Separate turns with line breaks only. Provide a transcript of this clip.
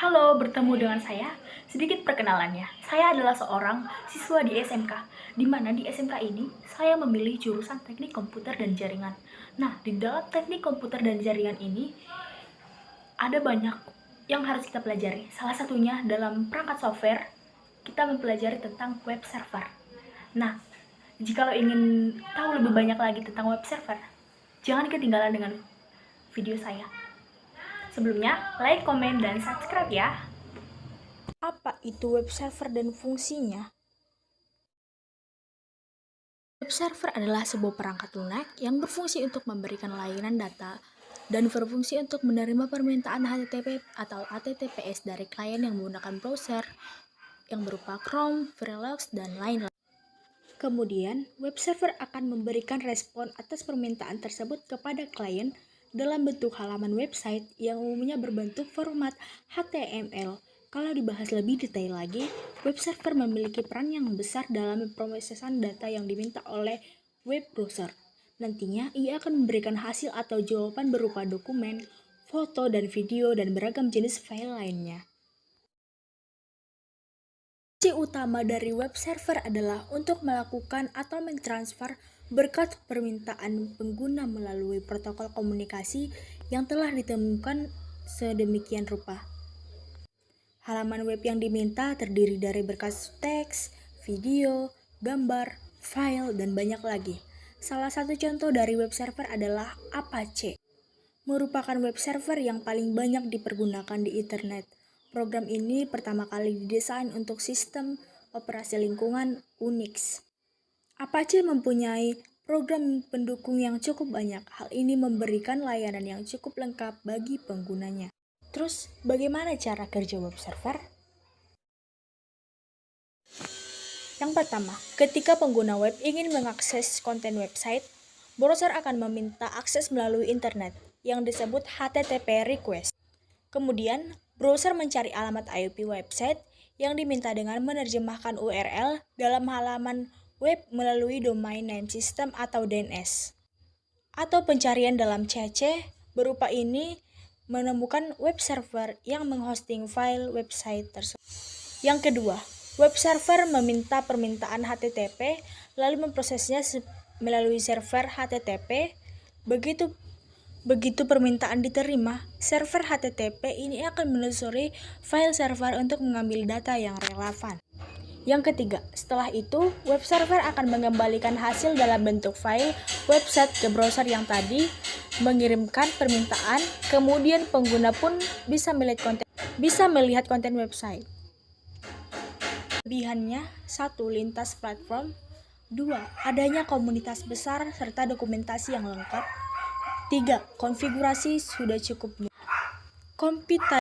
Halo, bertemu dengan saya. Sedikit perkenalannya. Saya adalah seorang siswa di SMK, di mana di SMK ini saya memilih jurusan Teknik Komputer dan Jaringan. Nah, di dalam Teknik Komputer dan Jaringan ini ada banyak yang harus kita pelajari. Salah satunya dalam perangkat software, kita mempelajari tentang web server. Nah, jika lo ingin tahu lebih banyak lagi tentang web server, jangan ketinggalan dengan video saya. Sebelumnya, like, komen, dan subscribe ya.
Apa itu web server dan fungsinya? Web server adalah sebuah perangkat lunak yang berfungsi untuk memberikan layanan data dan berfungsi untuk menerima permintaan HTTP atau HTTPS dari klien yang menggunakan browser yang berupa Chrome, Firefox, dan lain-lain. Kemudian, web server akan memberikan respon atas permintaan tersebut kepada klien dalam bentuk halaman website yang umumnya berbentuk format HTML. Kalau dibahas lebih detail lagi, web server memiliki peran yang besar dalam pemrosesan data yang diminta oleh web browser. Nantinya, ia akan memberikan hasil atau jawaban berupa dokumen, foto, dan video, dan beragam jenis file lainnya. Fungsi utama dari web server adalah untuk melakukan atau mentransfer berkat permintaan pengguna melalui protokol komunikasi yang telah ditemukan sedemikian rupa. Halaman web yang diminta terdiri dari berkas teks, video, gambar, file, dan banyak lagi. Salah satu contoh dari web server adalah Apache, merupakan web server yang paling banyak dipergunakan di internet. Program ini pertama kali didesain untuk sistem operasi lingkungan Unix. Apache mempunyai program pendukung yang cukup banyak. Hal ini memberikan layanan yang cukup lengkap bagi penggunanya. Terus, bagaimana cara kerja web server? Yang pertama, ketika pengguna web ingin mengakses konten website, browser akan meminta akses melalui internet yang disebut HTTP request. Kemudian, browser mencari alamat IP website yang diminta dengan menerjemahkan URL dalam halaman web melalui Domain Name System atau DNS. Atau pencarian dalam CC berupa ini menemukan web server yang menghosting file website tersebut. Yang kedua, web server meminta permintaan HTTP lalu memprosesnya melalui server HTTP. Begitu permintaan diterima, server HTTP ini akan menelusuri file server untuk mengambil data yang relevan. Yang ketiga, setelah itu, web server akan mengembalikan hasil dalam bentuk file website ke browser yang tadi mengirimkan permintaan, kemudian pengguna pun bisa melihat konten website. Kelebihannya, 1. Lintas platform. 2. Adanya komunitas besar serta dokumentasi yang lengkap. 3. Konfigurasi sudah cukup mudah.